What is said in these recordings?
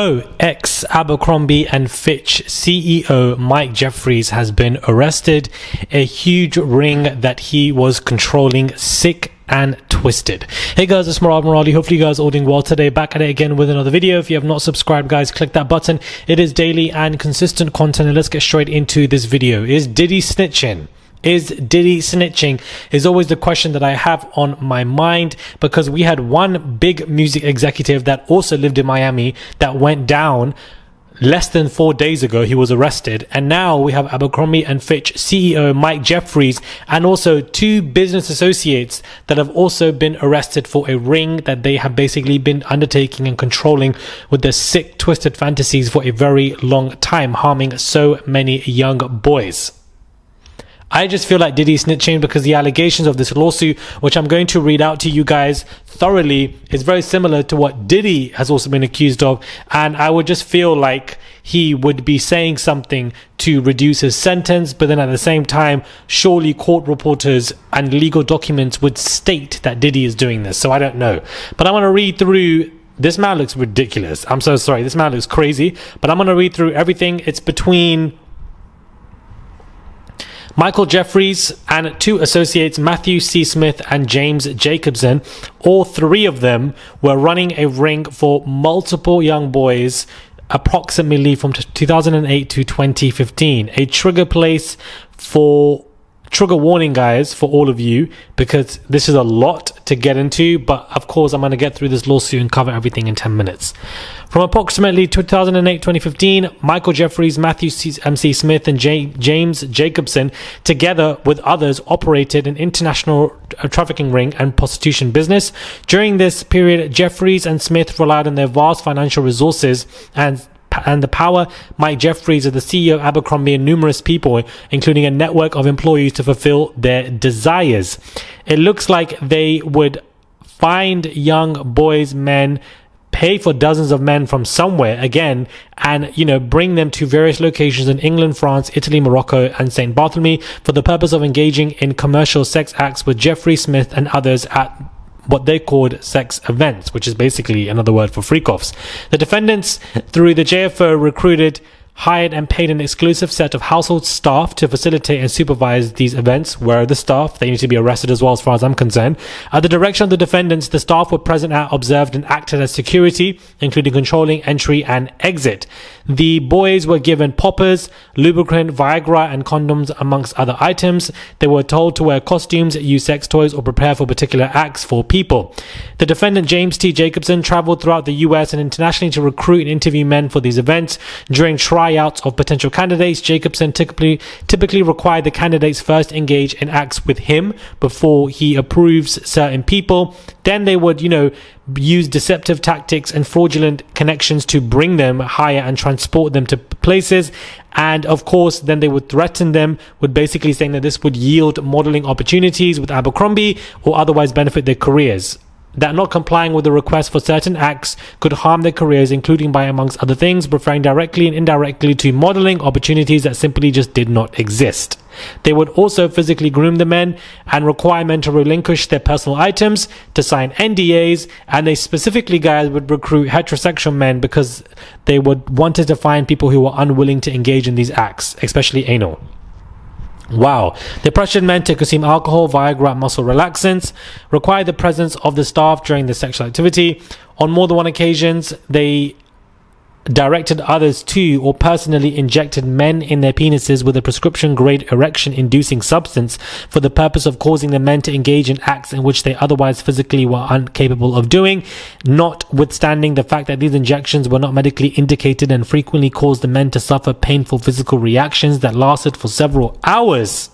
Ex-Abercrombie and Fitch CEO Mike Jeffries has been arrested. A huge ring that he was controlling, sick and twisted. Hey guys, it's Morali. Hopefully you guys are all doing well today. Back at it again with another video. If you have not subscribed, guys, click that button. It is daily and consistent content, and let's get straight into this video. Is Diddy snitching? Is Diddy snitching is always the question that I have on my mind, because we had one big music executive that also lived in Miami that went down less than 4 days ago. He was arrested, and now we have Abercrombie and Fitch CEO Mike Jeffries and also two business associates that have also been arrested for a ring that they have basically been undertaking and controlling with their sick, twisted fantasies for a very long time, harming so many young boys. I just feel like Diddy snitching because the allegations of this lawsuit, which I'm going to read out to you guys thoroughly, is very similar to what Diddy has also been accused of. And I would just feel like he would be saying something to reduce his sentence, but then at the same time, surely court reporters and legal documents would state that Diddy is doing this. So I don't know. But I want to read through. This man looks ridiculous. I'm so sorry. This man looks crazy. But I'm going to read through everything. It's between Michael Jeffries and two associates, Matthew C. Smith and James Jacobson. All three of them were running a ring for multiple young boys approximately from 2008 to 2015. A trigger warning, guys, for all of you, because this is a lot to get into, but of course I'm going to get through this lawsuit and cover everything in 10 minutes. From approximately 2008-2015, Michael Jeffries, Matthew C. Smith and James Jacobson, together with others, operated an international trafficking ring and prostitution business. During this period, Jeffries and Smith relied on their vast financial resources and the power. Mike Jeffries is the CEO of Abercrombie and numerous people, including a network of employees, to fulfill their desires. It looks like they would find young boys, men, pay for dozens of men from somewhere again, and bring them to various locations in England, France, Italy, Morocco, and St. Bartholomew for the purpose of engaging in commercial sex acts with Jeffrey Smith and others at what they called sex events, which is basically another word for freak-offs. The defendants, through the JFO, recruited, hired and paid an exclusive set of household staff to facilitate and supervise these events. Where are the staff? They need to be arrested as well, as far as I'm concerned. At the direction of the defendants, the staff were present at, observed and acted as security, including controlling entry and exit. The boys were given poppers, lubricant, Viagra and condoms, amongst other items. They were told to wear costumes, use sex toys or prepare for particular acts for people. The defendant, James T. Jacobson, traveled throughout the US and internationally to recruit and interview men for these events. During tryouts of potential candidates, Jacobson typically required the candidates first engage in acts with him before he approves certain people. Then they would, use deceptive tactics and fraudulent connections to bring them, hire and transport them to places. And of course, then they would threaten them with basically saying that this would yield modeling opportunities with Abercrombie or otherwise benefit their careers. That not complying with the request for certain acts could harm their careers, including by, amongst other things, referring directly and indirectly to modeling opportunities that simply just did not exist. They would also physically groom the men and require men to relinquish their personal items, to sign NDAs, and they specifically, guys, would recruit heterosexual men because they wanted to find people who were unwilling to engage in these acts, especially anal. Wow. They pressured men to consume alcohol, Viagra, and muscle relaxants, required the presence of the staff during the sexual activity. On more than one occasions, they directed others to or personally injected men in their penises with a prescription-grade erection-inducing substance for the purpose of causing the men to engage in acts in which they otherwise physically were incapable of doing, notwithstanding the fact that these injections were not medically indicated and frequently caused the men to suffer painful physical reactions that lasted for several hours.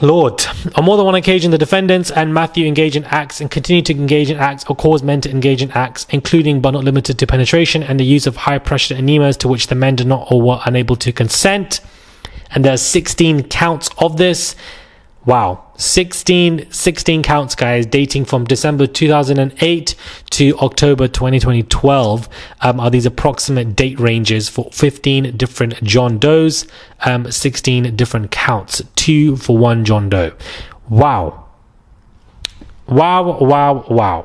Lord. On more than one occasion, the defendants and Matthew engage in acts and continue to engage in acts or cause men to engage in acts, including but not limited to penetration and the use of high-pressure enemas to which the men did not or were unable to consent. And there are 16 counts of this. Wow. 16 counts, guys, dating from December 2008 to October 2012 are these approximate date ranges for 15 different John Does, 16 different counts, 2 for 1 John Doe. Wow.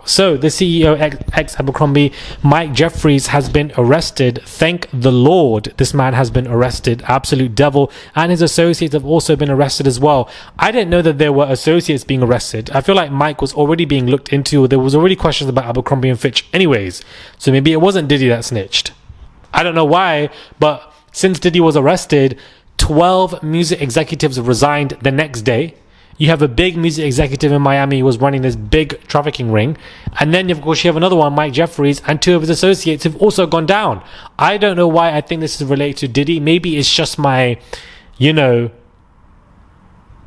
So the CEO ex Abercrombie, Mike Jeffries, has been arrested. Thank the Lord, this man has been arrested. Absolute devil. And his associates have also been arrested as well. I didn't know that there were associates being arrested. I feel like Mike was already being looked into. There was already questions about Abercrombie and Fitch anyways. So maybe it wasn't Diddy that snitched. I don't know why, but since Diddy was arrested, 12 music executives resigned the next day. You have a big music executive in Miami who was running this big trafficking ring. And then, of course, you have another one, Mike Jeffries, and 2 of his associates have also gone down. I don't know why I think this is related to Diddy. Maybe it's just my,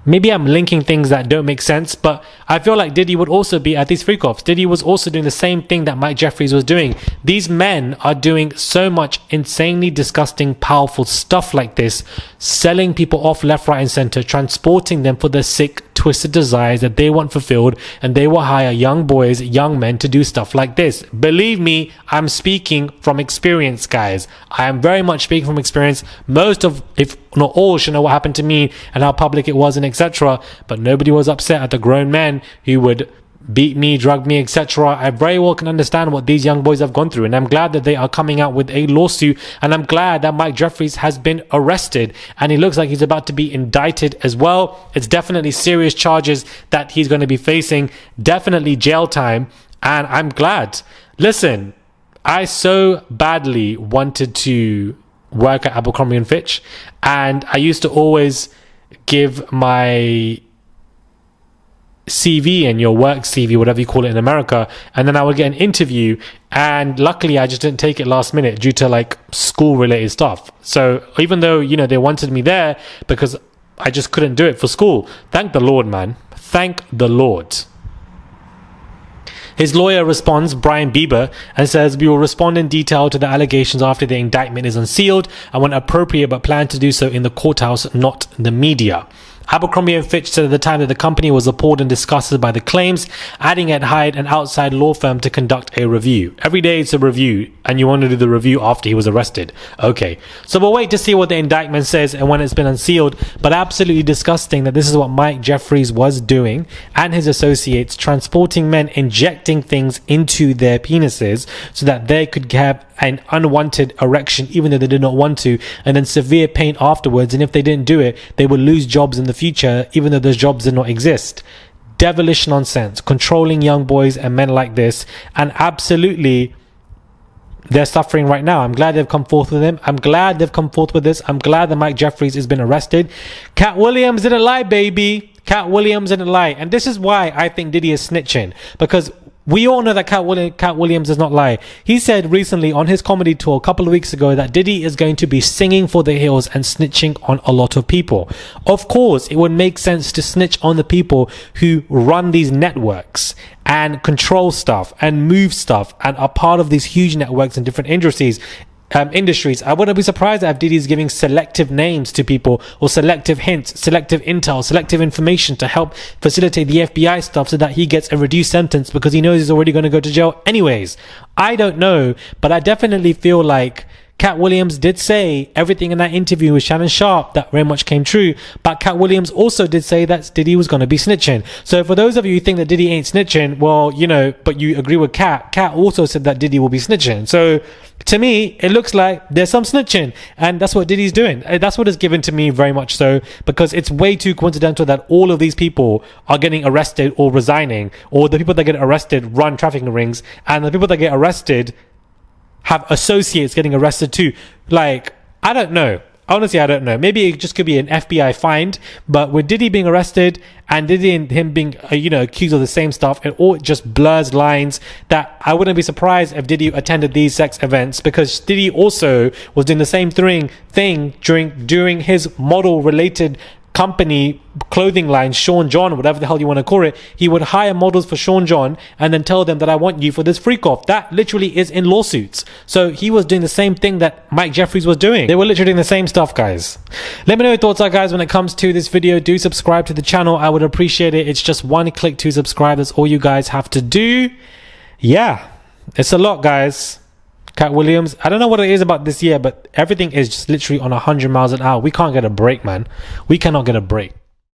maybe I'm linking things that don't make sense, but I feel like Diddy would also be at these freak-offs. Diddy was also doing the same thing that Mike Jeffries was doing. These men are doing so much insanely disgusting, powerful stuff like this, selling people off left, right, and center, transporting them for their sick, twisted desires that they want fulfilled, and they will hire young boys, young men to do stuff like this. Believe me, I'm speaking from experience, guys. I am very much speaking from experience. Most of, if not all, should know what happened to me and how public it was and etc. But nobody was upset at the grown men who would beat me, drug me, etc. I very well can understand what these young boys have gone through, and I'm glad that they are coming out with a lawsuit, and I'm glad that Mike Jeffries has been arrested, and he looks like he's about to be indicted as well. It's definitely serious charges that he's going to be facing, definitely jail time, and I'm glad. Listen, I so badly wanted to work at Abercrombie and Fitch, and I used to always give my CV and your work CV, whatever you call it in America, and then I would get an interview, and luckily I just didn't take it last minute due to like school related stuff. So even though they wanted me there, because I just couldn't do it for school, thank the Lord, man, thank the Lord. His lawyer responds, Brian Bieber, and says, "We will respond in detail to the allegations after the indictment is unsealed and when appropriate, but plan to do so in the courthouse, not the media." Abercrombie and Fitch said at the time that the company was appalled and disgusted by the claims, adding it hired an outside law firm to conduct a review. Every day it's a review, and you want to do the review after he was arrested. Okay, so we'll wait to see what the indictment says and when it's been unsealed, but absolutely disgusting that this is what Mike Jeffries was doing and his associates, transporting men, injecting things into their penises so that they could have an unwanted erection even though they did not want to, and then severe pain afterwards, and if they didn't do it, they would lose jobs in the future even though those jobs did not exist. Devilish nonsense, controlling young boys and men like this, and absolutely they're suffering right now. I'm glad they've come forth with him. I'm glad they've come forth with this. I'm glad that Mike Jeffries has been arrested. Cat Williams didn't lie, baby. Cat Williams didn't lie, and this is why I think Diddy is snitching, because we all know that Cat Williams does not lie. He said recently on his comedy tour a couple of weeks ago that Diddy is going to be singing for the hills and snitching on a lot of people. Of course, it would make sense to snitch on the people who run these networks and control stuff and move stuff and are part of these huge networks in different industries. I wouldn't be surprised if Diddy is giving selective names to people, or selective hints, selective intel, selective information to help facilitate the FBI stuff so that he gets a reduced sentence because he knows he's already going to go to jail anyways. I don't know, but I definitely feel like Cat Williams did say everything in that interview with Shannon Sharp that very much came true, but Cat Williams also did say that Diddy was going to be snitching. So for those of you who think that Diddy ain't snitching, well, but you agree with Cat also said that Diddy will be snitching. So to me, it looks like there's some snitching, and that's what Diddy's doing. That's what is given to me very much so, because it's way too coincidental that all of these people are getting arrested or resigning, or the people that get arrested run trafficking rings, and the people that get arrested have associates getting arrested too. Like, I don't know. Honestly, I don't know. Maybe it just could be an FBI find, but with Diddy being arrested and Diddy and him being, accused of the same stuff, it all just blurs lines that I wouldn't be surprised if Diddy attended these sex events, because Diddy also was doing the same thing during his model-related company clothing line, Sean John, whatever the hell you want to call it. He would hire models for Sean John and then tell them that I want you for this freak off. That literally is in lawsuits. So he was doing the same thing that Mike Jeffries was doing. They were literally doing the same stuff, guys. Let me know your thoughts are, guys, when it comes to this video. Do subscribe to the channel. I would appreciate it. It's just one click to subscribe. That's all you guys have to do. Yeah, it's a lot, guys. Cat Williams, I don't know what it is about this year, but everything is just literally on 100 miles an hour. We can't get a break, man. We cannot get a break.